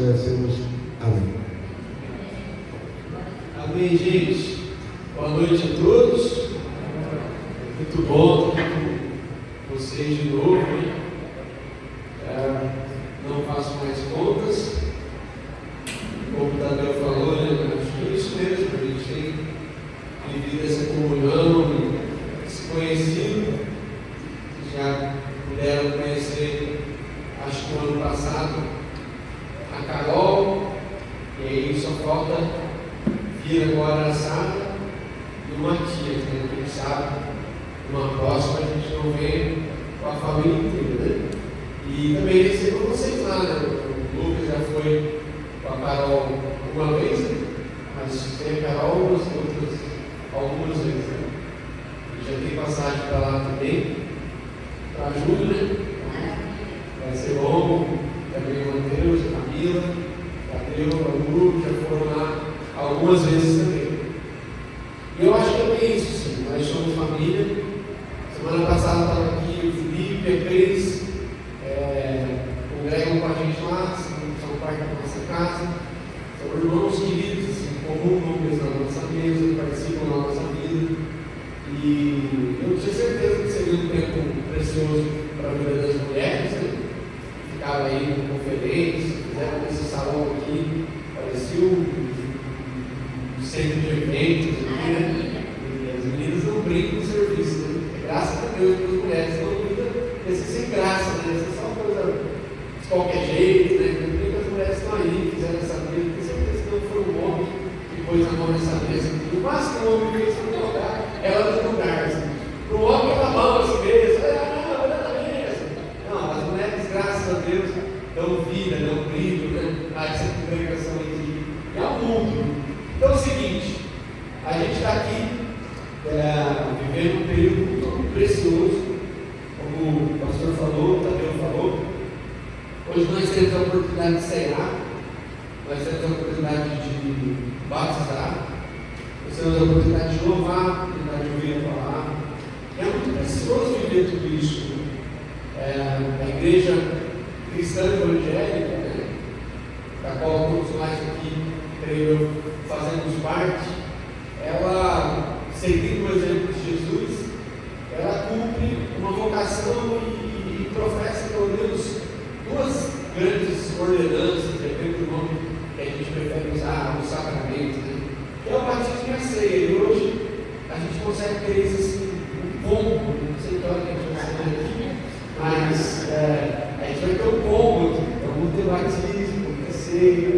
Agradecemos. Amém. Amém, gente. Boa noite a todos. Muito bom estar aqui com vocês de novo, hein? Não faço mais contas. Como o Tadeu falou, né? Acho que é isso mesmo. A gente tem vivido essa comunhão, se conhecido. Já puderam conhecer, acho que no ano passado, a Carol, e aí só falta vir agora a Sara e o Matias, né? Quem sabe, numa próxima a gente não vem com a família inteira, né? E também recebo vocês lá, né? O Lucas já foi com a Carol uma vez, né? Mas tem a Carol algumas vezes, né? E já tem passagem para lá também, para a Júlia, né? Vai ser bom. Também o Mateus, a Camila, o Lu, já foram lá algumas vezes também. E eu acho que é isso, sim. Nós somos família. Semana passada estava aqui o Felipe, a Cris, congregam com a gente lá, são parte da nossa casa. São irmãos queridos, assim, comum mesmo na nossa mesa, participam da nossa vida. E eu tinha certeza que seria um tempo precioso para a vida das mulheres, né? Ficava aí em conferência, fizeram esse salão aqui, parecia um centro de eventos, né? E as meninas não brincam no serviço, né? Graças a Deus para as mulheres, não fica sem graça, né? Isso é só uma coisa de qualquer jeito, né? Porque as mulheres estão aí, fizeram essa mesa, tenho certeza que não foi um homem que pôs a mão nessa mesa, no máximo que o homem fez foi colocar ela no lugar, assim. Para o homem, ela mão assim mesmo, graças a Deus, dão vida, dão brilho, né? A essa congregação aqui e ao mundo. Então é o seguinte, a gente está aqui vivendo um período muito precioso, como o pastor falou, o Tadeu falou. Hoje nós temos a oportunidade de cear, nós temos a oportunidade de batizar, nós temos a oportunidade de louvar, a oportunidade de ouvir a palavra. É muito precioso viver tudo isso. A igreja cristã evangélica, né, da qual todos nós aqui, creio eu, fazemos parte, ela, seguindo o exemplo de Jesus, ela cumpre uma vocação e professa, pelo menos, duas grandes ordenanças, depende do nome que a gente prefere usar, o sacramento, né, que é o batismo e a ceia. E hoje a gente consegue ter isso assim, um combo, não sei que hora que a gente vai fazer aqui, mas a gente vai ter um combo aqui. Então vamos ter batismo, vamos ter ceia,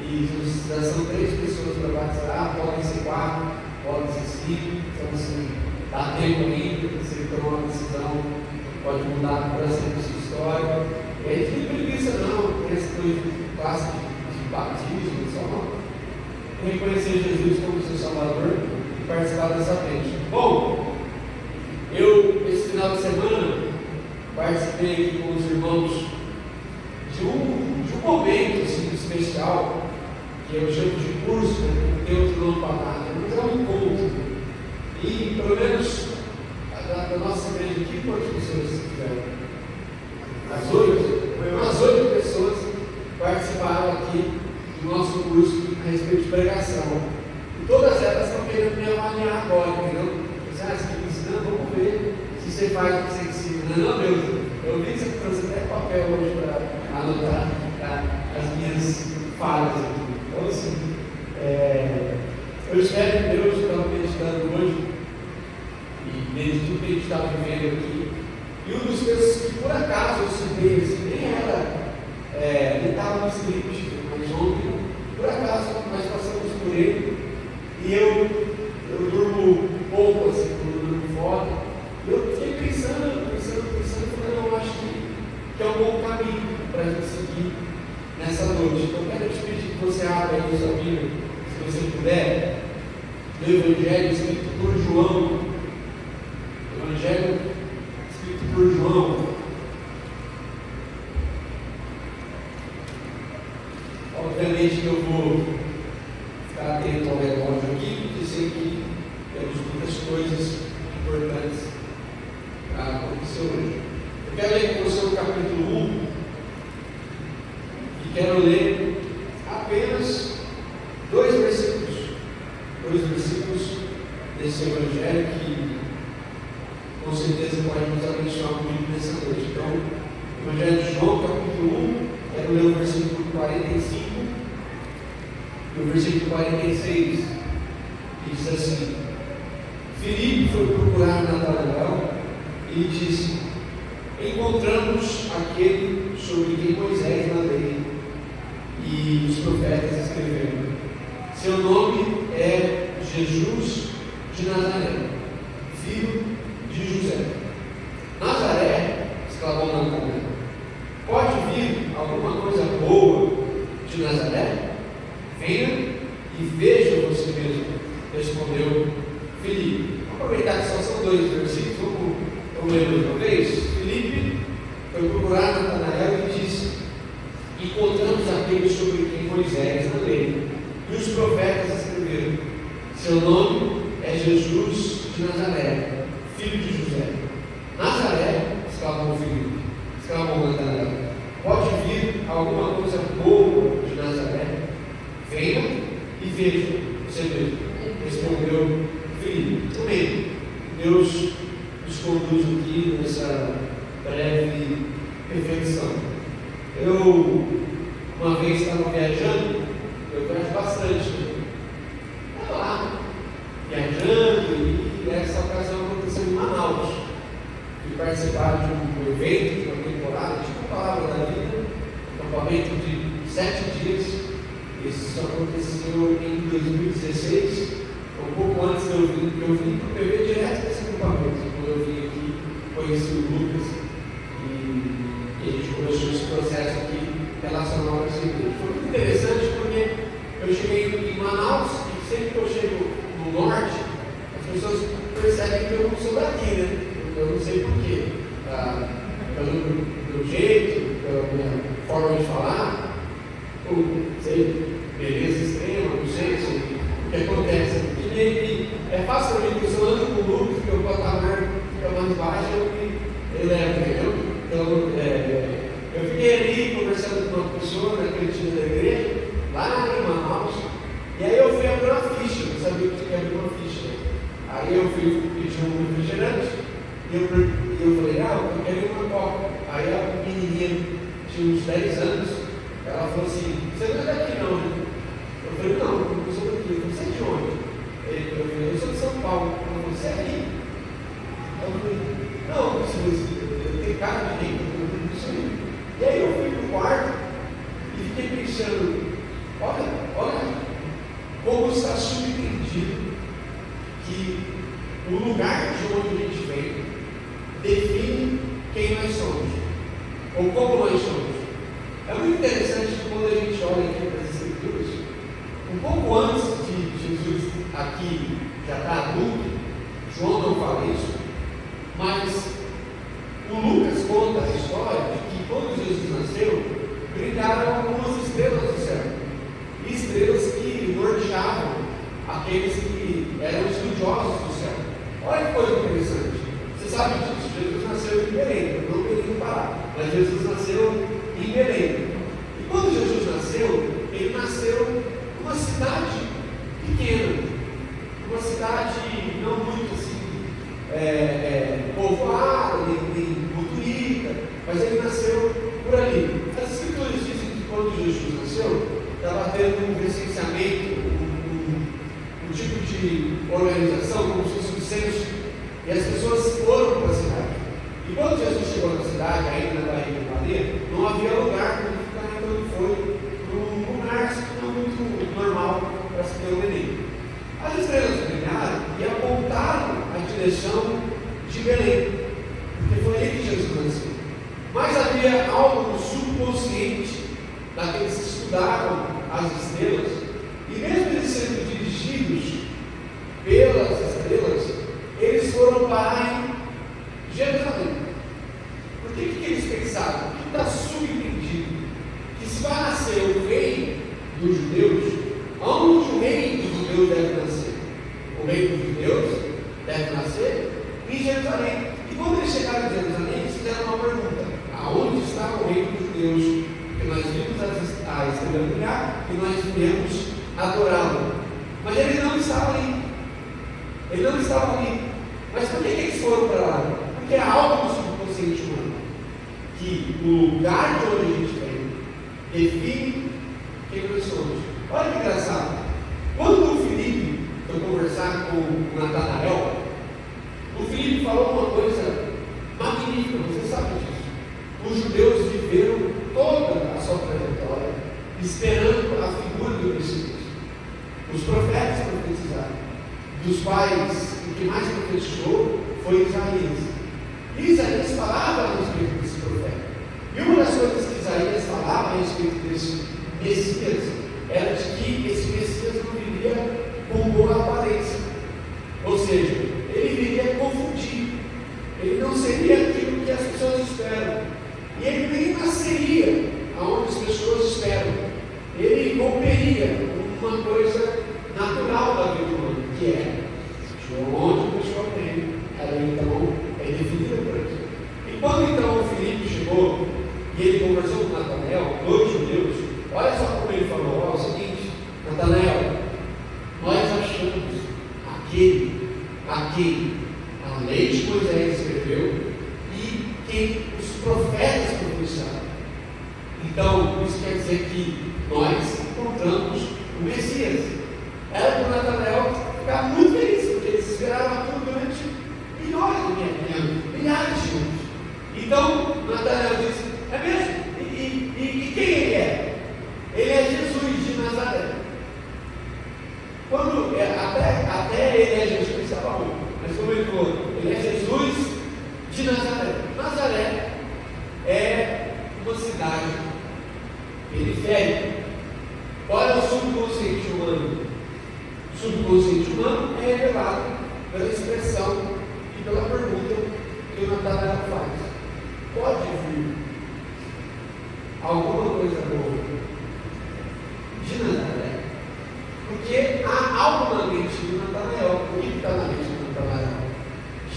e já são 3 pessoas para batizar, podem ser 4, podem ser 5, então assim, dá tempo ainda, você tomar uma decisão, pode mudar para sempre a sua história. E a gente não tem preguiça não, tem essa coisa clássica de batismo, só reconhecer Jesus como seu Salvador e participar dessa bênção. Bom, eu, esse final de semana, participei aqui com os irmãos de um momento assim, especial, que eu chamo de curso, né, que Deus não parar, mas é um encontro. E pelo menos da nossa igreja aqui, quantas pessoas tiveram? Umas 8 pessoas participaram aqui do nosso curso a respeito de pregação. E todas elas estão querendo me avaliar agora, entendeu? Você está me ensinando, vamos ver se você faz o que você ensina. Não, Deus, eu vi que você trouxe até papel hoje para anotar as minhas falhas aqui. Então, assim, eu espero que Deus estava meditando hoje, e desde tudo que a gente está vivendo aqui. E um dos textos que por acaso eu citei, assim, nem era, ele estava no script, mas ontem, por acaso, nós passamos por ele, e eu durmo pouco, assim, quando eu durmo fora. Eu fiquei pensando, falei, não, eu acho que é um bom caminho para a gente seguir nessa noite. Então, eu quero te pedir que você abra aí a sua Bíblia, se você puder, no Evangelho escrito por João. Evangelho escrito por João. Obviamente que eu vou ficar atento ao relógio aqui, porque sei que temos muitas coisas importantes para acontecer hoje. Eu quero ler com você o capítulo 1 e quero ler esse evangelho que com certeza pode nos abençoar muito nessa noite. Então, o Evangelho de João, capítulo 1, quero ler o versículo 45 e o versículo 46, que diz assim: Filipe foi procurar Natanael e disse: encontramos aquele sobre quem Moisés na lei e os profetas escreveram. Seu nome é Jesus de Nazaré, filho de José. Nazaré, exclamou Natanael, pode vir alguma coisa boa de Nazaré? Venha e veja você mesmo, respondeu Filipe. Vamos aproveitar que só são 2 versículos, vamos ler mais uma vez. Filipe foi procurar Natanael e disse: encontramos aquele sobre quem Moisés na lei e os profetas escreveram. Seu nome é Jesus de Nazaré, filho de José. Nazaré, exclamou Filipe, exclamou Natanael, pode vir alguma coisa boa de Nazaré? Venha e veja você mesmo, respondeu Filipe. Amém. Deus nos conduz aqui nessa breve reflexão. Eu, uma vez estava viajando, eu viajo bastante, estava lá, viajando, e nessa ocasião aconteceu em Manaus. Fui participar de um evento, de uma temporada, tipo a Palavra da Vida, um acampamento de 7 dias. Isso aconteceu em 2016, um pouco antes de eu vim para o PV direto desse acampamento. Quando eu vim aqui, conheci o Lucas e a gente começou esse processo aqui relacionado a esse igreja. Foi muito interessante porque eu cheguei em Manaus e sempre que eu chego no norte, as pessoas percebem que eu não sou daqui, né? Eu não sei porquê. Pelo meu jeito, pela minha forma de falar, ou sei, beleza extrema, não sei o que acontece. E é fácil para mim que eu sou ando com o Lucas, porque o patamar fica mais baixo, eu me elevo, entendeu? Então, eu fiquei ali conversando com uma pessoa na cantina da igreja, lá em Manaus, e aí eu fui abrir uma ficha, não sabia que tinha que abrir uma ficha. Aí eu fui pedir um refrigerante, e eu falei, eu quero uma coca. Aí a menininha tinha uns 10 anos, ela falou assim: você não é daqui não, né? Eu falei: não, eu não sou daqui. Eu falei: você é de onde? Eu falei: eu sou de São Paulo. Eu falei: você é aqui? Eu falei: não, eu tenho cara de rico, eu falei: isso aí. E aí eu fui pro quarto e fiquei pensando: olha como está subentendido que o lugar de onde a gente vem define quem nós somos, ou como nós somos. É muito interessante que quando a gente olha aqui para as Escrituras, um pouco antes de Jesus aqui já estar adulto, João não fala isso, mas o Lucas conta a história de que quando Jesus nasceu, brilharam algumas estrelas do céu, e estrelas que norteavam aqueles que eram estudiosos do céu. Olha que coisa interessante. Você sabe disso, Jesus nasceu em Belém, não Belém do Pará, mas Jesus nasceu em Belém. E quando Jesus nasceu, ele nasceu numa cidade pequena, uma cidade não muito assim, povoada, nem muito rica, mas ele nasceu por ali. As Escrituras dizem que quando Jesus nasceu, estava tendo um recenseamento, um tipo de organização, como se fosse um censo, e as pessoas foram para a cidade. E quando Jesus chegou na cidade, ainda na barriga de Maria, não havia lugar para ele ficar, então ele foi para um lugar não muito normal para se ter um neném. As estrelas brilharam e apontaram a direção de Belém, porque foi ali que Jesus nasceu. Mas havia algo no subconsciente daqueles que estudavam as estrelas, e mesmo eles sendo dirigidos pelas estrelas, eles foram parar em Jerusalém. Por que eles pensaram? Que está subentendido que se vai nascer o rei dos judeus, onde o rei dos judeus deve nascer? O rei dos judeus deve nascer em Jerusalém. E quando eles chegaram em Jerusalém, eles fizeram uma pergunta: aonde está o rei dos judeus? Que nós vimos a estrela brilhar e nós viemos adorá-lo. Mas ele não estava ali. Eles não estavam ali. Mas por que eles foram para lá? Porque há algo no subconsciente humano que o lugar de onde a gente vem define quem nós somos. Olha que engraçado. Quando o Filipe foi conversar com o Natanael, o Filipe falou uma coisa magnífica, você sabe disso. Os judeus viveram toda a sua trajetória esperando a figura do Messias. Os profetas profetizaram. Dos quais, o que mais profetizou foi Isaías. E Isaías falava a respeito desse profeta. E uma das coisas que Isaías falava a respeito desse Messias era de que esse Messias não viria com boa aparência. Ou seja, ele viria confundir. Ele não seria aquilo que as pessoas esperam. E ele nem nasceria aonde as pessoas esperam. Ele romperia uma coisa natural da vida humana, que é onde a pessoa vem, ela então é definida por aquilo. E quando então o Filipe chegou e ele conversou com Natanael, dois judeus, olha só como ele falou: ó, é o seguinte, Natanael, nós achamos aquele a quem a lei de Moisés escreveu e quem os profetas profetizaram. Então, isso quer dizer que nós encontramos o Messias. Era para o Natanael ficar muito feliz, porque eles esperavam aquilo durante milhares de anos. Então, Natanael disse: é mesmo? E quem ele é? Ele é Jesus de Nazaré. Quando, até ele é Jesus, pensava bom, mas como ele falou, ele é Jesus de Nazaré. Nazaré é uma cidade periférica. Olha o subconsciente humano. O subconsciente humano é revelado pela expressão e pela pergunta que o Natanael faz: pode vir alguma coisa boa de Nazaré? Porque há algo na mente do Natanael. O que está na mente do Natanael?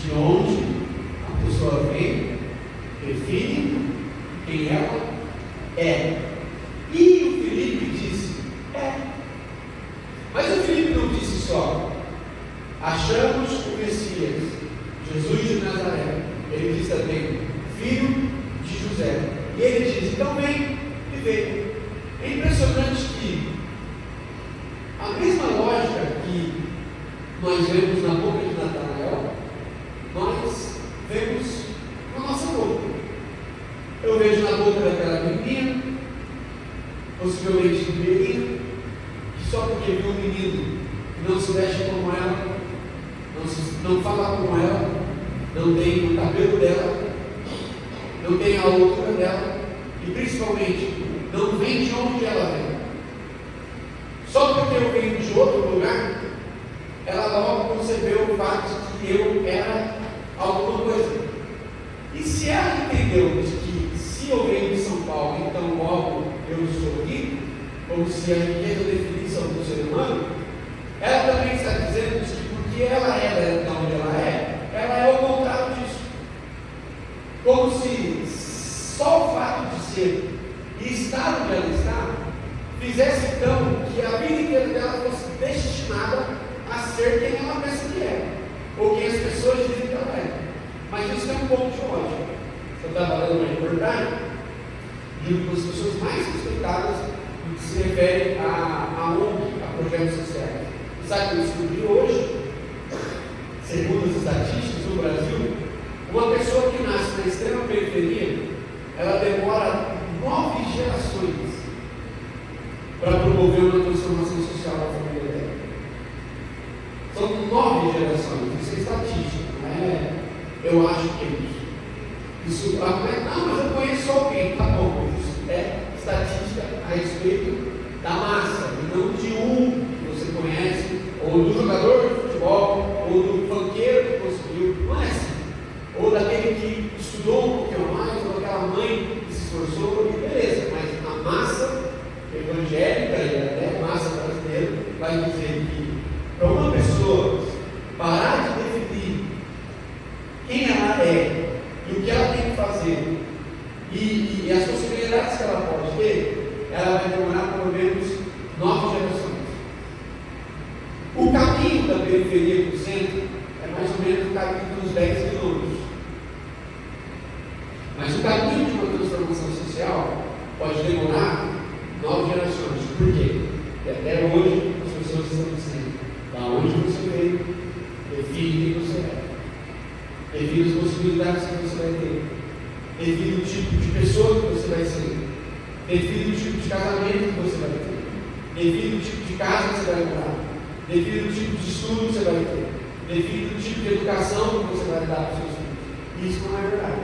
De onde a pessoa vem, define quem ela é. E o Filipe disse: é. Mas o Filipe não disse só: achamos o Messias, Jesus de Nazaré. Ele disse também: filho de José. E ele diz: então vem e vem. É impressionante que a mesma lógica que nós vemos na boca de Natanael, nós vemos na nossa boca. Eu vejo na boca daquela menina, possivelmente menina, que só porque viu um menino não se veste como ela, não fala como ela, não tem o cabelo dela, não tem a altura dela, e principalmente não vem de onde ela vem. Só porque eu venho de outro lugar, ela logo concebeu o fato de que eu era alguma coisa. E se ela entendeu que se eu venho de São Paulo, então logo eu sou rico, como se a riqueza definisse algum ser humano, ela também está dizendo que porque ela é de onde ela é o contrário disso. Como se só o fato de ser e estar onde ela está fizesse então que a vida inteira dela fosse destinada a ser quem ela pensa que é, ou quem as pessoas dizem que ela é. Mas isso é um pouco de lógica. Eu estava lendo uma reportagem de uma das pessoas mais respeitadas no que se refere a ONG, a projetos sociais. Sabe o que eu descobri hoje? Segundo as estatísticas do Brasil, uma pessoa que nasce na extrema periferia, ela demora 9 gerações para promover uma transformação social na família dela. São 9 gerações, isso é estatística, não é? Eu acho que é isso. Isso não, mas eu conheço alguém, tá bom, isso é estatística a respeito da massa, e não de um que você conhece, ou do jogador de futebol, ou do banqueiro que conseguiu, não é assim. Ou daquele que estudou um pouquinho mais, ou daquela mãe que se esforçou, e beleza, mas a massa evangélica e até a massa brasileira vai dizer que para uma pessoa parar de definir quem ela é e o que ela tem que fazer e as possibilidades que ela pode ter, ela vai demorar pelo menos 9 gerações. O caminho da periferia para o centro até hoje as pessoas estão dizendo: da onde você veio, define quem você é, define as possibilidades que você vai ter, define o tipo de pessoa que você vai ser, define o tipo de casamento que você vai ter, define o tipo de casa que você vai morar, define o tipo de estudo que você vai ter, define o tipo de educação que você vai dar para os seus filhos. Isso não é verdade.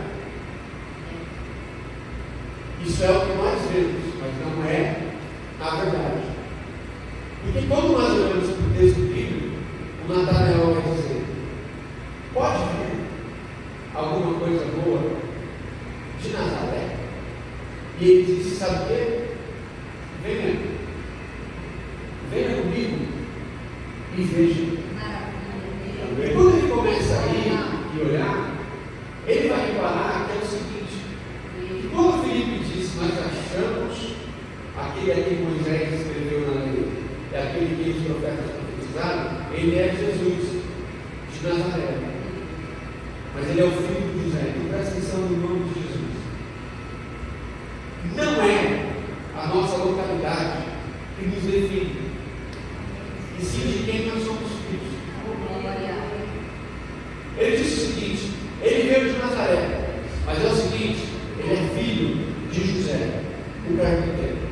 Isso é o que nós vemos, mas não é a verdade. Porque quando nós olhamos para o texto bíblico, o Natanael vai dizer: pode vir alguma coisa boa de Nazaré? E ele disse: sabe o quê? Venha comigo e veja. E quando ele começa a ir e olhar, ele vai reparar que é o seguinte: que quando Filipe disse: nós achamos aquele a quem Moisés escreveu na lei, é aquele que os profetas profetizaram, ele é Jesus de Nazaré, mas ele é o filho de José. Então presta atenção no nome de Jesus. Não é a nossa localidade que nos define, e sim de quem nós somos filhos. Ele disse o seguinte: ele veio de Nazaré, mas é o seguinte, ele é filho de José, o carpinteiro.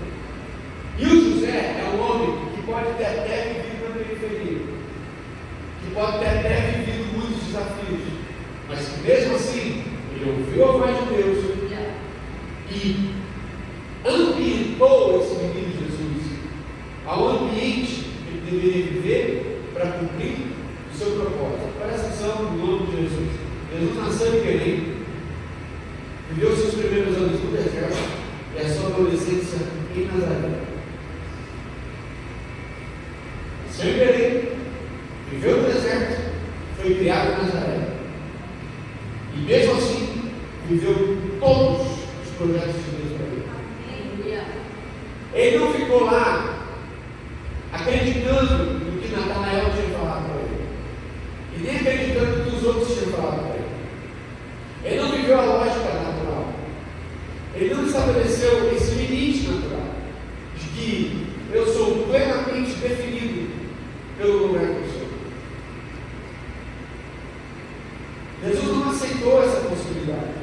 E o José é um homem que pode ter até vivido na periferia, que pode ter até vivido muitos desafios, mas que mesmo assim ele ouviu a voz de Deus e ambientou esse menino Jesus ao ambiente que ele deveria viver para cumprir o seu propósito. Presta atenção no nome de Jesus. Jesus nasceu em Belém, viveu seus primeiros anos no deserto e a sua adolescência em Nazaré. Nasceu em Belém, viveu no deserto, foi criado em Nazaré. E mesmo assim, viveu todos os projetos de Deus para ele. Ele não ficou lá acreditando no que Natanael tinha falado para ele, e nem acreditando no que os outros tinham falado para ele. Ele não viveu a lógica natural. Ele não estabeleceu esse limite natural de que eu sou plenamente definido pelo lugar que eu sou. Jesus não aceitou essa possibilidade.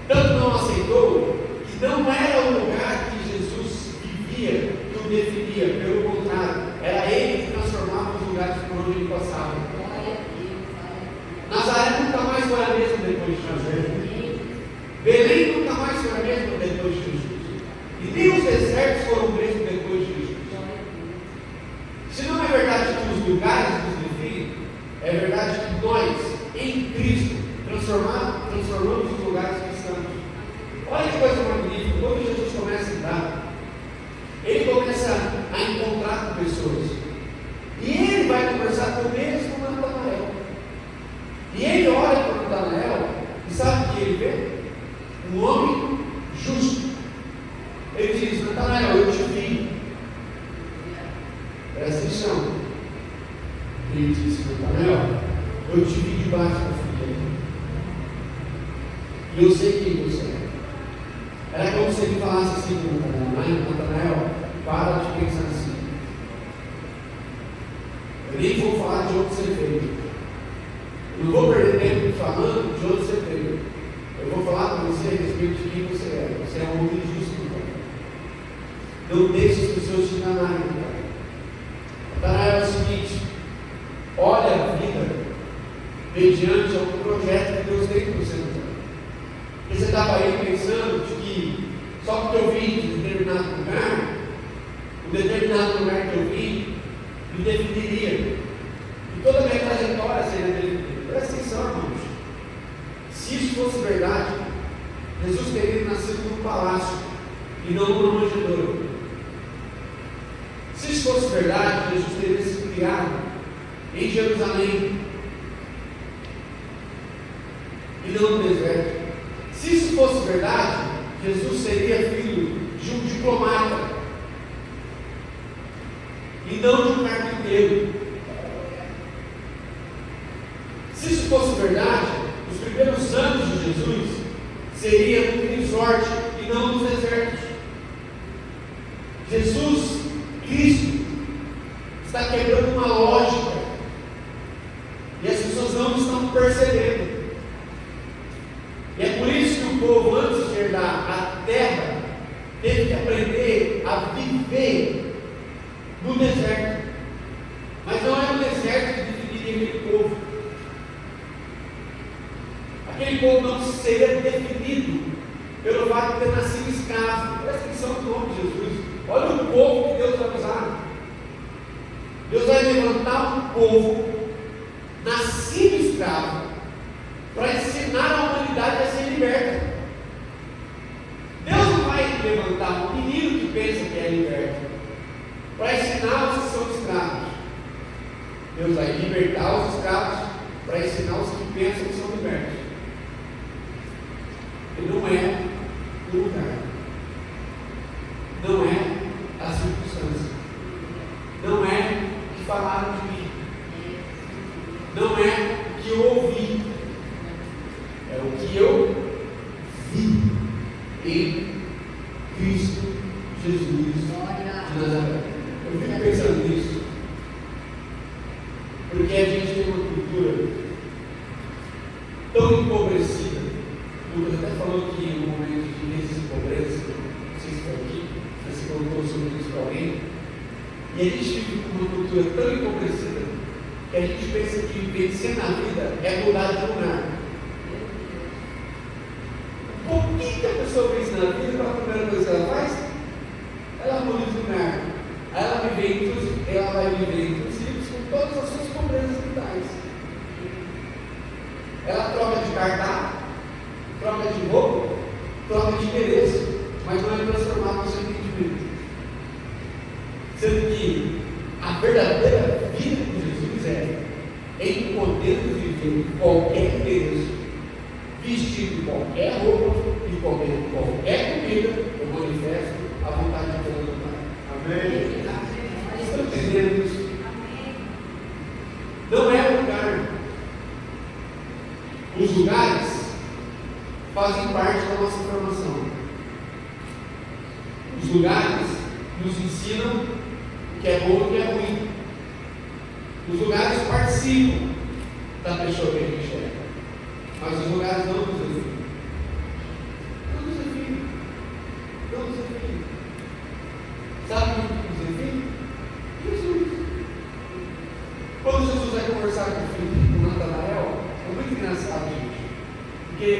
Tanto não aceitou que não era o lugar que Jesus vivia que o definia, pelo contrário, era ele que transformava os lugares por onde ele passava. Nazaré nunca mais foi a mesma depois de Jesus. Belém nunca mais foi a mesma depois de Jesus. E nem os desertos foram o mesmo depois de Jesus. Se não é verdade que os lugares nos definem, é verdade que nós, em Cristo, transformamos os lugares que estamos. Olha que coisa magnífica. Quando Jesus começa a andar, ele começa a encontrar com pessoas. E ele vai conversar com o mesmo Natanael. E ele olha para Natanael e sabe o que ele vê? Um homem justo. Ele diz: Natanael, eu te vi. Presta atenção. Ele disse: Natanael, eu te vi debaixo da figueira. E eu sei quem você é. Era como se ele falasse assim para Natanael: para de pensar assim. Eu nem vou falar de onde você veio. Eu não vou perder tempo falando de onde você veio. Eu vou falar para você a respeito de quem você é. Você é um homem justo, Pai. Não deixe as pessoas te enganarem, Pai. Natanael é o seguinte: olha a vida mediante algum projeto que Deus tem para você. Porque você estava aí pensando de que só porque eu vim de determinado lugar, o determinado lugar que eu vim me definiria. E toda a minha trajetória seria definida. Presta atenção, irmãos. Se isso fosse verdade, Jesus teria nascido num palácio e não numa manjedoura. Se isso fosse verdade, Jesus teria sido criado em Jerusalém e não no deserto. Se isso fosse verdade, Jesus seria filho de um diplomata e não de um carpinteiro. Se isso fosse verdade, os primeiros anos de Jesus seriam num resort e não nos desertos. Jesus Cristo está quebrando uma lógica e as pessoas não estão percebendo. E é por isso que o povo, antes de herdar a terra, teve que aprender a viver no deserto. Mas não é no deserto que definiria aquele povo. Aquele povo não seria definido pelo fato de ter nascido escravo. Presta atenção no nome de Jesus. Olha o povo que Deus vai usar. Deus vai levantar um povo nascido escravo para ensinar a humanidade a ser liberta. Deus não vai levantar um menino que pensa que é liberto para ensinar os que são escravos. Deus vai libertar os escravos para ensinar os que pensam que são libertos. E não é o lugar, não é a circunstância, não é o que falaram de mim, não é o que eu ouvi, é o que eu vi em Cristo Jesus de Nazaré. Eu fico pensando nisso, porque a gente tem uma cultura tão empobrecida. O Lucas até falou que no momento de crise e pobreza, não sei se foi aqui, mas se colocou sobre isso para alguém, e a gente vive com uma cultura tão empobrecida que a gente pensa que vencer na vida é mudar de lugar. Por que a pessoa vence na vida? Qual a primeira coisa que ela faz? Ela muda de lugar. Ela vai viver entre os livros com todas as suas pobrezas vitais. Ela troca de cardápio, troca de roupa, troca de endereço, mas não é transformado no seu entendimento. Sendo que a verdadeira vida com Jesus é em poder viver em qualquer endereço, vestir qualquer roupa e comer qualquer comida, eu manifesto a vontade de Deus do Pai. Amém? Estão entendendo isso? Não é lugar. Os lugares fazem parte da nossa formação. Os lugares nos ensinam o que é bom e o que é ruim. Os lugares participam da pessoa que a gente é, mas os lugares não nos definem. Não nos definem. Não nos definem. Sabe o que nos define? Jesus. Quando Jesus vai conversar com Natanael, é muito engraçado, gente. Porque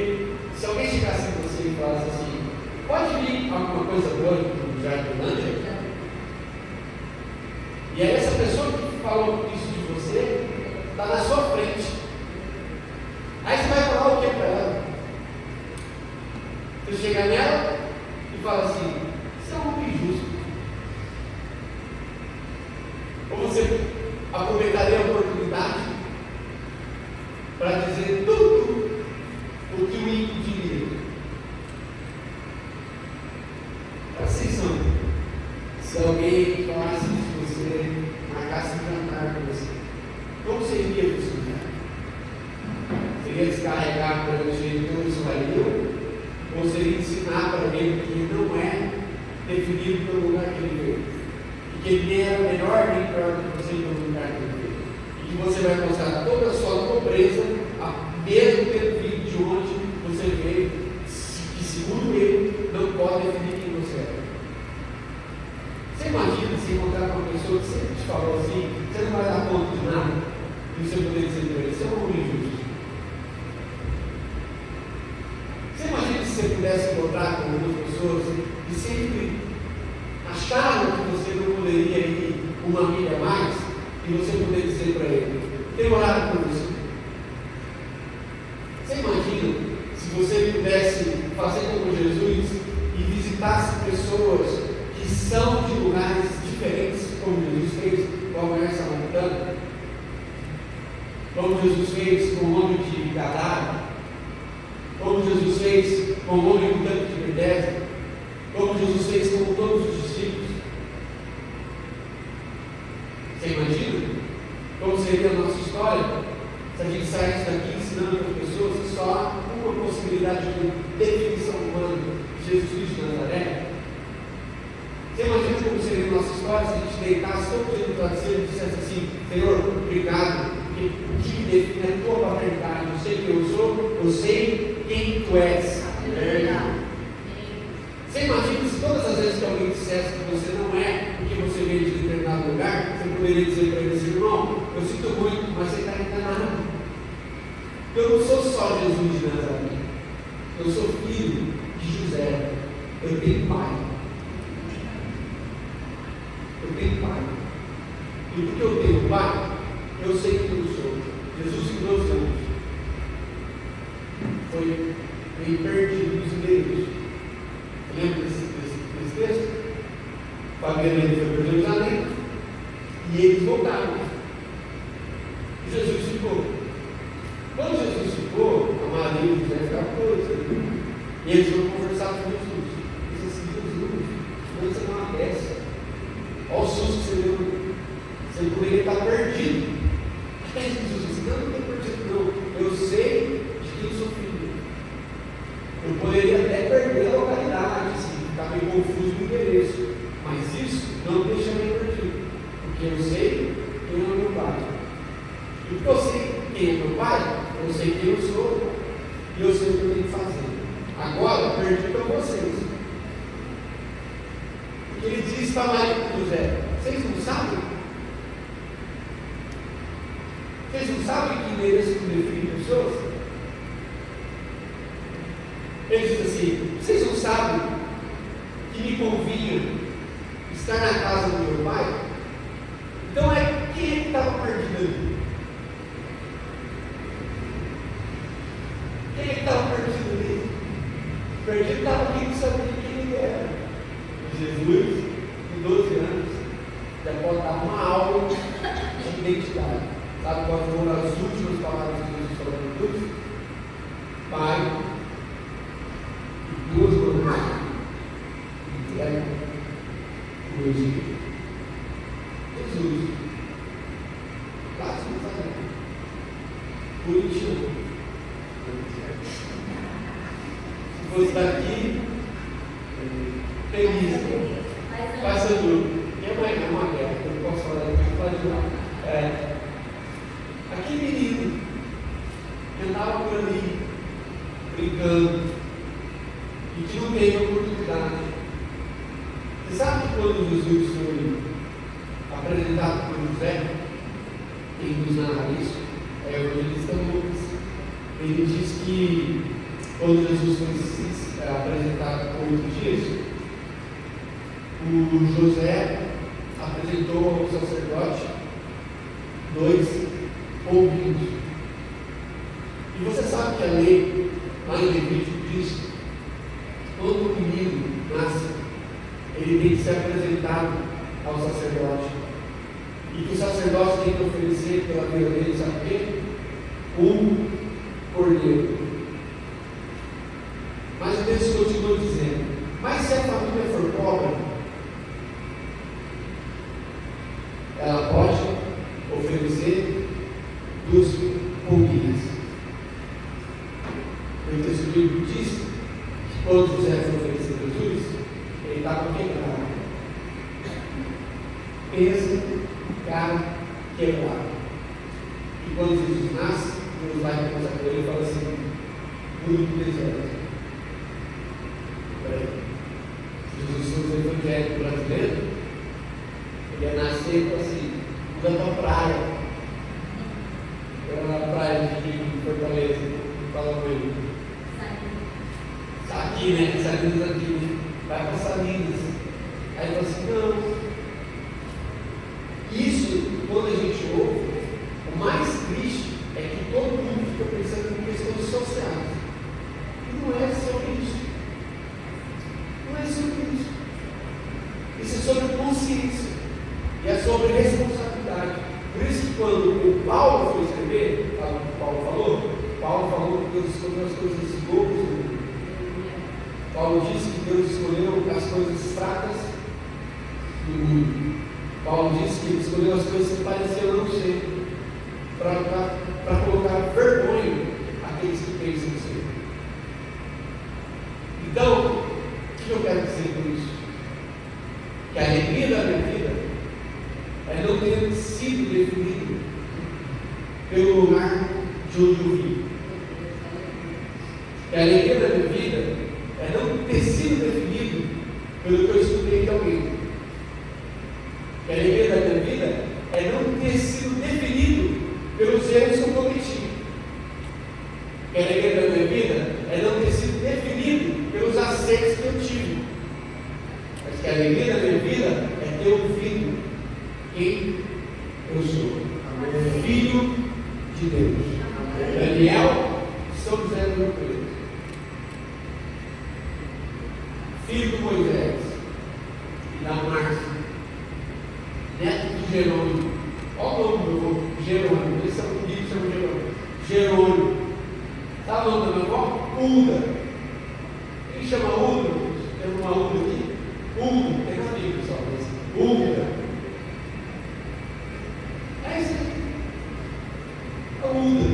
se alguém chegasse em você e falasse assim, pode vir alguma coisa boa do Jardinlândia? E aí essa pessoa que falou isso de você está na sua frente. Aí você vai falar o que para ela? Você chega nela e fala assim, você é um homem justo. Ou você aproveitaria a oportunidade para dizer tudo o que o ímpio diria? Presta atenção. Se alguém falasse isso de você, marcasse um jantar com você, como seria isso? Seria descarregar para o jeito que isso valia? Ou seria ensinar para alguém que não é definido pelo lugar que ele veio? E que ele nem era melhor nem pior que você pelo lugar que ele veio? E que você vai mostrar toda a sua pobreza, mesmo tendo vindo de onde você veio, que segundo ele não pode definir quem você é. Você imagina se encontrar com uma pessoa que sempre te falou assim, você não vai dar conta de nada, e você poder dizer para ele, você é um homem justo. Você imagina se você pudesse encontrar com outras pessoas e sempre acharam que você não poderia ir uma milha a mais, e você poder dizer para ele, tem orado por você? Você imagina se você pudesse fazer como Jesus e visitasse pessoas que são de lugares diferentes, como Jesus fez com a mulher samaritana, como Jesus fez com o homem de Gadara, como Jesus fez com o homem do tanque de Betesda, como Jesus fez com todos os discípulos? Você imagina como seria a nossa história se a gente saísse daqui ensinando para as pessoas que só há uma possibilidade de definição humana de Jesus Cristo de Nazaré? Você imagina como seria a nossa história se a gente deitasse todo dia no travesseiro e dissesse assim: Senhor, obrigado, porque o que me define é a tua paternidade. Eu sei quem eu sou, eu sei quem tu és. Você imagina se todas as vezes que alguém dissesse que você não é o que você veio de determinado lugar, você poderia dizer para ele assim: irmão, eu sinto muito, mas você está enganado. Eu não sou só Jesus de Nazaré, eu sou filho de José, eu tenho pai. Eu tenho pai. E porque eu tenho pai, eu sei quem eu sou. Jesus em 12 anos foi meio perdido nos meios. Lembra desse texto? Fabiano foi para Jerusalém e eles voltaram. E Jesus ficou. Quando Jesus ficou, a Maria e o José ficaram coisa. E eles foram conversar com Jesus. Eles disseram assim: Jesus, não você não uma peça. Olha o susto que você deu. Você poderia estar perdido. Aí Jesus disse: não estou perdido, não. Eu sei de quem eu sou filho. Eu poderia até perder a localidade, assim, ficar meio confuso no endereço. Mas isso não deixa eu perdido. Porque eu sei quem é o meu pai. E porque eu sei quem é meu pai, eu sei quem eu sou e eu sei o que eu tenho que fazer. Agora, perdi para vocês. Porque ele disse para Maria e José: vocês não sabem? Vocês não sabem que mereço que define pessoas? Ele diz assim: vocês não sabem que me convinha estar na casa do meu pai? Então quem é que estava perdido ali? Quem é que estava perdido ali? Perdido estava quem não sabia quem ele era. Jesus, com 12 anos, já pode dar uma aula de identidade. Sabe quais foram as últimas palavras que Jesus falou para todos? Pai, duas coisas. Entrega o meu espírito. Jesus, lá se fazer. Por isso, se fosse daqui, feliz, passando. Minha mãe é uma guerra, eu não posso falar depois, pode ir lá. Aquele menino que andava por ali, brincando, e que não teve oportunidade. Você sabe que quando Jesus foi apresentado por José, quem nos narra isso é o evangelista Lucas. Ele diz que quando Jesus foi apresentado por 8 dias, o José apresentou ao sacerdote 2 pombinhos. E você sabe que a lei, lá em Levítico, diz que quando o menino nasce, ele tem que ser apresentado ao sacerdote. E que o sacerdote tem que oferecer pela vida dele, sabe o quê? Um cordeiro. Mas o texto continua dizendo: mas se a família for pobre, ela pode oferecer 2 pombinhas. O texto bíblico diz que quando José foi oferecer Jesus, ele estava quebrado. Peso, cara, quebrado. E quando Jesus nasce, Deus vai conversar com ele e fala assim: muito deserto. Jesus fosse o evangélico brasileiro, ele ia nascer e assim, mudando para a praia. Era na praia de Fortaleza, fala com ele. Aqui, né? Salinas aqui, né? Vai para Salinas. Aí ele fala assim: não. Isso, quando a gente ouve, o mais triste é que todo mundo fica pensando em questões sociais. E não é sobre isso. Não é sobre isso. Isso é sobre consciência. E é sobre responsabilidade. Por isso que quando o Paulo foi escrever, Paulo falou que Deus escolheu as coisas boas do mundo. Paulo disse que Deus escolheu as coisas fracas do mundo. Paulo disse que ele escolheu as coisas que pareciam não ser, para colocar vergonha àqueles que pensam ser. Então, o que eu quero dizer com isso? Que a alegria da minha vida é não ter sido definido pelo lugar de onde eu vim. Que a alegria da minha vida é não ter sido definido pelo que eu estudei de alguém. Que a alegria da minha vida é não ter sido definido pelos erros que eu cometi. Que a alegria da minha vida é não ter sido definido pelos acertos que eu tive. Mas que a alegria da minha vida é ter ouvido quem eu sou. Amém. Filho de Deus. Amém. Daniel, São José do Rio Preto. Filho de Moisés e da Márcia. Neto de Jerônimo. Olha o nome do meu avô, Jerônimo. Esse é o livro que chama Jerônimo. Jerônimo. Sabe o nome da minha avó? Uda. Quem chama Uda? Tem uma Uda aqui? Uda. Tem uma Bíblia só. Uda. É isso aqui. É Uda.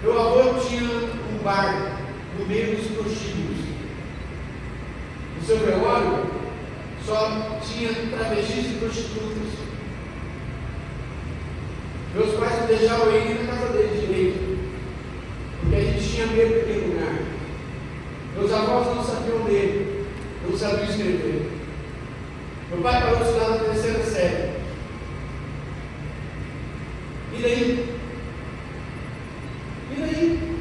Meu avô tinha um bar no meio dos prostíbulos. No seu velório só tinha travestis e prostitutas. Meus pais não deixavam eu ir na casa dele direito, porque a gente tinha medo daquele lugar. Meus avós não sabiam ler, não sabiam escrever. Meu pai parou de estudar na terceira série. E daí? E daí?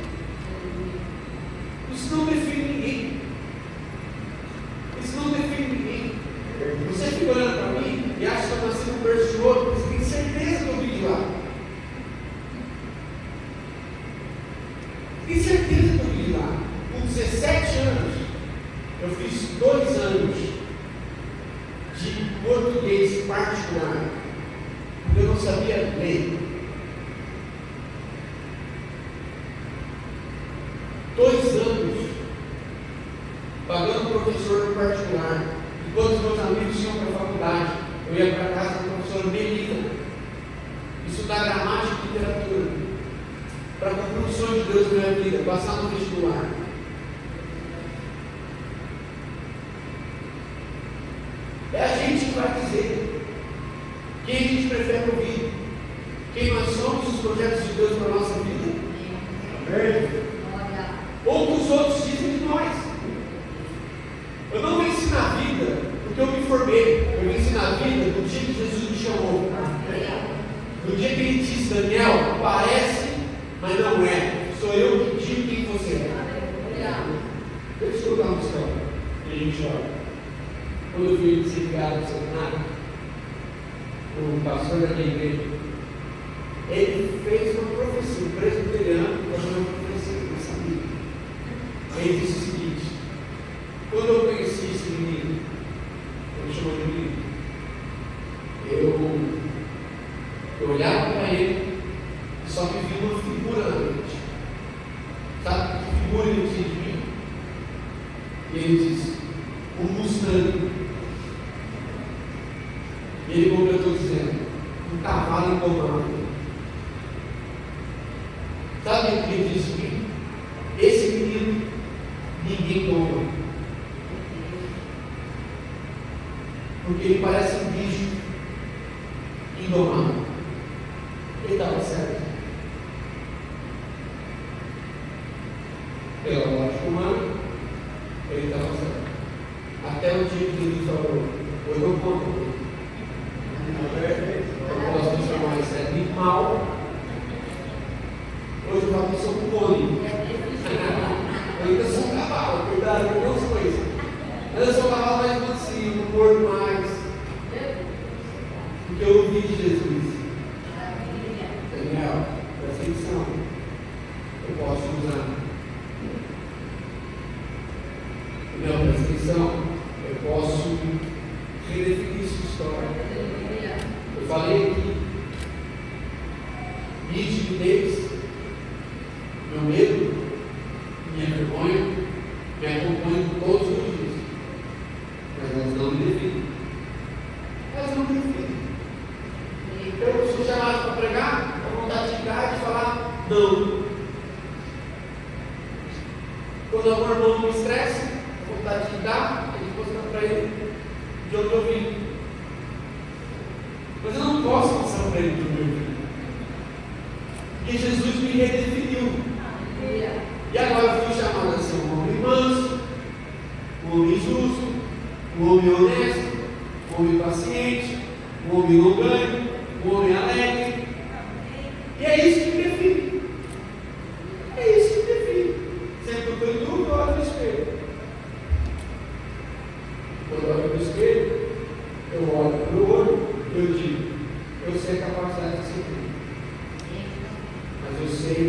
Isso não define ninguém. Isso não define ninguém. Você fica olhando para mim e acha que eu nasci num berço de ouro, você tem certeza que eu vim de lá. Tem certeza que eu vim de lá. Com 17 anos, eu fiz 2 anos de português particular, porque eu não sabia ler. 2 anos pagando professor particular. Enquanto meus amigos iam para a faculdade, eu ia para a casa do professor Melina estudar gramática e literatura para cumprir o sonho de Deus na minha vida, passar no vestibular. É a gente que vai dizer quem a gente prefere ouvir, quem nós somos, os projetos de Deus para a nossa vida. Amém. Ou que os outros dizem de nós. Eu não venci na vida porque eu me formei. Eu venci na vida no dia que Jesus me chamou. No dia que ele disse: Daniel, parece, mas não é. Sou eu que digo quem você é. Deixa eu contar uma história. E a gente olha. Quando eu fui desligado do seminário, o pastor da minha igreja, ele fez uma profecia, um presbiteriano, fazendo uma profecia que eu sabia. Ele disse o seguinte: quando eu conheci esse menino, ele chamou de menino, eu olhava para ele e só me via uma figura na mente. Sabe que figura ele tinha de mim? E ele disse: um Mustang. E ele completou dizendo: um cavalo indomável. Sabe o que ele disse de mim? Esse menino ninguém toma, porque ele parece um bicho indomável. Ele estava certo. Pela lógica humana, ele estava certo. Até o dia que ele falou: eu não conto. Eu posso me chamar isso de animal. Hoje eu falo que sou um cone. Eu ainda sou um cavalo, cuidado, eu não sou isso. Eu sou um cavalo mais mansinho, um corpo mais. Porque eu ouvi de Jesus. Daniel, presta atenção. Eu posso usar. Daniel, presta atenção. Eu posso redefinir sua história. Eu falei aqui. Minha timidez, meu medo, minha vergonha, me acompanham todos os dias. Mas elas não me definem. Elas não me definem. Eu sou chamado para pregar, a vontade de ficar e de falar não. Quando algum irmão me estressa, a vontade de dar, a gente mostrar para ele de onde eu vim. para ele do meu filho. Porque Jesus me redefiniu. E agora eu fui chamado a ser um homem manso, um homem justo, um homem honesto, um homem paciente, um homem longânimo, um homem alegre. E é isso que me define. É isso que me define. Sempre que eu estou em dúvida, eu olho no espelho. Quando eu olho no espelho, eu olho para o olho e eu digo, eu sei a capacidade de ser Cristo. Mas eu sei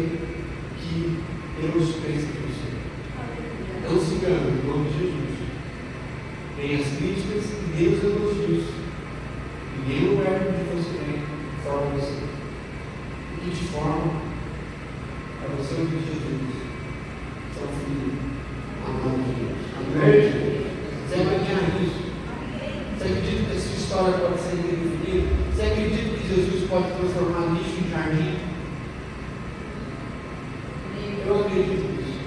que Deus fez isso. Não se engane, em nome de Jesus. Nem as críticas e nem os elogios. E nem o lugar que você tem forma você. O que te forma é você o de Jesus. Seu filho amado de Deus. Amém? Você imagina isso? Você acredita que essa história pode ser redefinida? Você acredita que Jesus pode transformar lixo em jardim? Eu acredito nisso.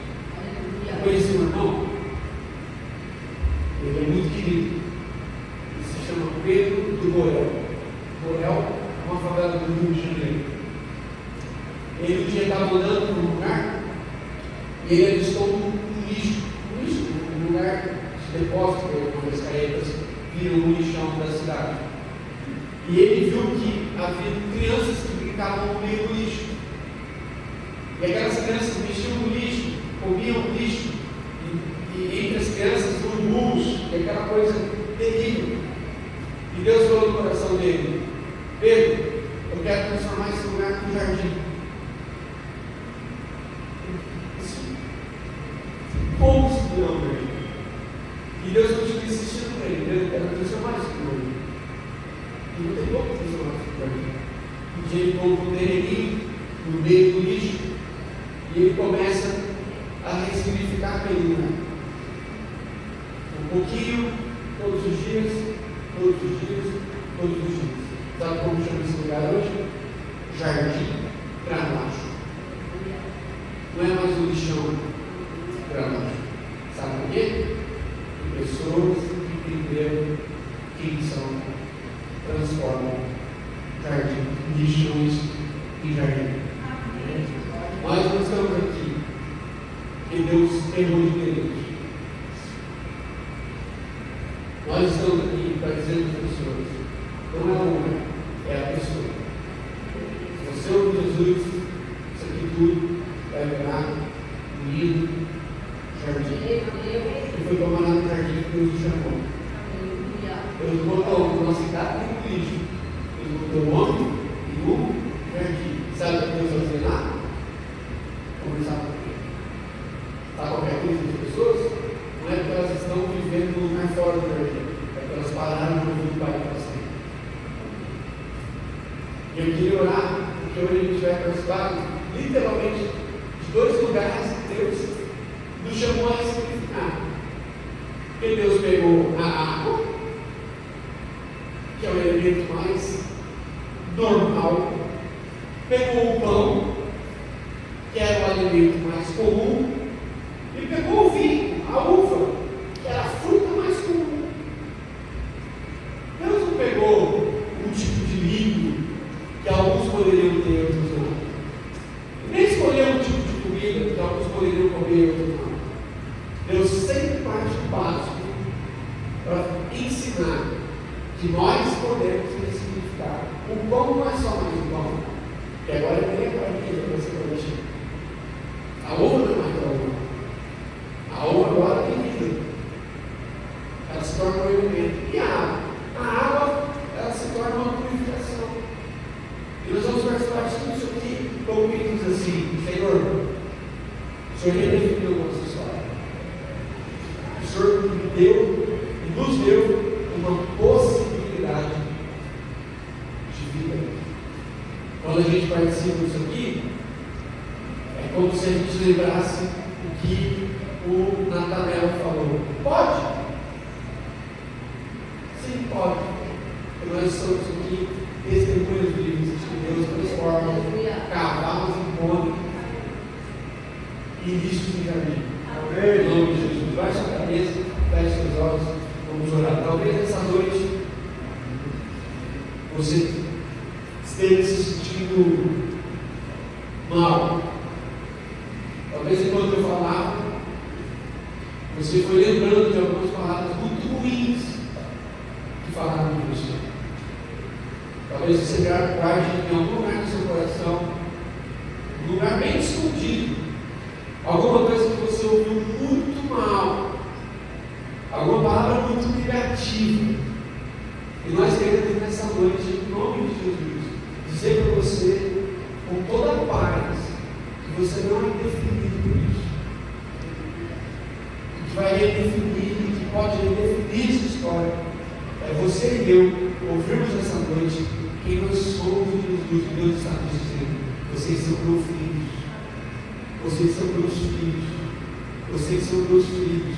Eu conheci um irmão, ele é muito querido, ele se chama Pedro do Borel. Borel é uma favela do Rio de Janeiro. Ele um dia estava andando por um lugar e ele avistou um lixo, um lugar de depósito, onde as caretas viram um lixão da cidade. E ele viu que havia crianças que brincavam no meio do lixo. E aquelas crianças mexiam no lixo, comiam o lixo, e entre as crianças urubus, e aquela coisa terrível. E Deus falou no coração dele: Pedro, eu quero transformar esse lugar num jardim. Como se não, meu irmão? E Deus continua insistindo para ele: eu quero transformar isso num jardim. E não tem como transformar isso num jardim. Um dia ele compra um terreninho no meio do lixo. E ele começa a ressignificar aquele lugar. Um pouquinho, todos os dias, todos os dias, todos os dias. Sabe como chama esse lugar hoje? Jardim Gramacho. Não é mais um lixão Gramacho. Sabe por quê? Porque pessoas que entenderam quem são, transformam jardim, lixões em jardim. Nós não estamos aqui porque Deus errou de Deus. Nós estamos aqui para dizer às pessoas: não é o lugar, é a pessoa. Se você ouve Jesus, isso aqui tudo vai virar um lindo jardim. E foi tomar no jardim que Deus o chamou. Deus botou o nosso cidade no lixo. Deus botou o homem e o jardim. Sabe o que Deus vai fazer lá? Conversar com ele. Está qualquer coisa das pessoas? Não é porque elas estão vivendo no lugar fora do jardim, é porque elas pararam de ouvir o Pai para sempre. E eu queria orar, porque hoje a gente vai participar literalmente de dois lugares que Deus nos chamou a ressignificar. Porque Deus pegou a água, que é o elemento mais normal, pegou o pão, que era o alimento mais comum, e pegou o vinho, a uva, que era a fruta mais comum. Deus não pegou um tipo de líquido que alguns poderiam ter e outros não. Nem escolheu um tipo de comida que alguns poderiam comer e outros não. Deus sempre parte do básico para ensinar que nós podemos ressignificar. O pão não é só mais um pão, que agora é bem a partir da nossa coletiva. A uva não é mais a uva. A uva agora tem vida. Ela se torna um elemento. E a água? A água, ela se torna uma purificação. E nós vamos participar de tudo isso aqui, como que diz assim: Senhor, o Senhor redefiniu a nossa história. O Senhor me deu e nos deu uma possibilidade de vida. Quando a gente participa disso aqui, é como se a gente lembrasse o que o Natanael falou. Pode? Sim, pode. Porque nós estamos aqui testemunhas vivas de que Deus transforma cavalos em pônei e lixos em jardim. Em nome de Jesus. Baixe a cabeça, feche seus olhos, vamos orar. Talvez essa noite você esteja esteja se sentindo mal. Talvez enquanto eu falava, você foi lembrando de algumas palavras muito ruins que falaram de você. Talvez você guarde em algum lugar do seu coração, um lugar bem escondido, alguma coisa que você ouviu muito mal, alguma palavra muito negativa. E nós queremos nessa noite, em nome de Jesus, dizer para você, com toda a paz, que você não é definido por isso. O que vai redefinir, o que pode redefinir essa história, é você e eu ouvirmos essa noite quem nós somos em Jesus. Deus está nos dizendo: vocês são meus filhos, vocês são meus filhos, vocês são meus filhos,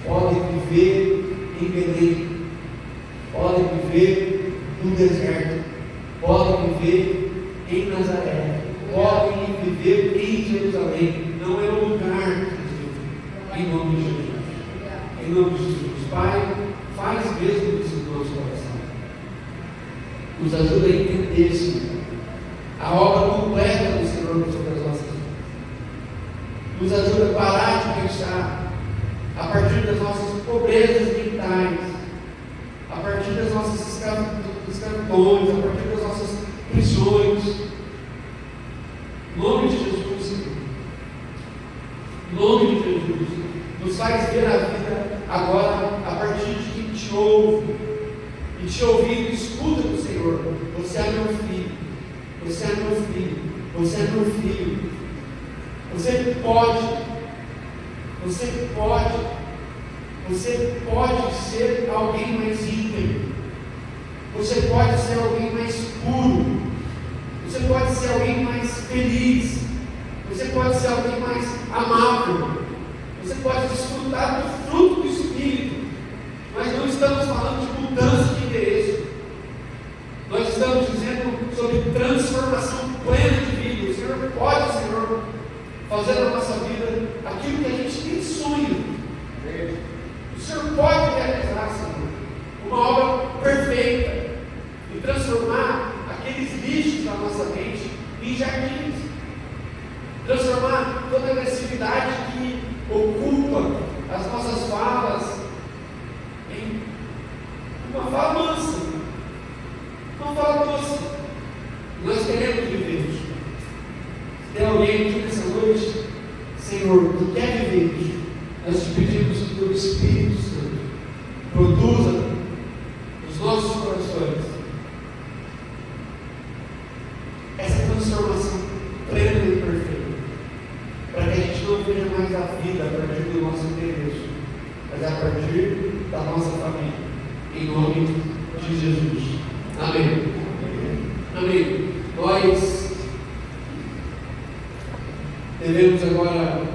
podem viver em Belém, podem viver no deserto, podem viver em Nazaré, podem viver em Jerusalém. Não é um lugar, em nome de Jesus. Em nome de Jesus. Pai, faz mesmo isso no nosso coração. Nos ajuda a entender, Senhor, a obra completa do Senhor sobre as nossas vidas. Nos ajuda a parar de pensar a partir das nossas pobrezas mentais, a partir das nossas escravidões, a partir das nossas prisões. Em nome de Jesus, Senhor. Em nome de Jesus. Nos faz ver a vida agora a partir de quem te ouve. E te ouvindo, escuta do Senhor: você é meu filho, você é meu filho, você é meu filho. Você pode ser alguém mais íntegro. Você pode ser alguém mais puro. Você pode ser alguém mais feliz. Você pode ser alguém mais amável. Você pode desfrutar do fruto do Espírito. Nós não estamos falando de mudança de endereço. Nós estamos dizendo sobre transformação plena de vida. O Senhor pode, Senhor, fazer na nossa vida aquilo que a gente tem sonho. O Senhor pode realizar, Senhor, uma obra perfeita e transformar aqueles lixos da nossa mente em jardins. Transformar toda a agressividade que ocupa as nossas falas em uma fala mansa, uma fala doce. Nós queremos viver isso. Se tem alguém aqui nessa noite, Senhor, que quer viver isso, nós te pedimos que o Espírito Santo produza nos nossos corações essa transformação plena e perfeita, para que a gente não veja mais a vida a partir do nosso interesse, mas a partir da nossa família, em nome de Jesus. Amém. Amém. Nós devemos agora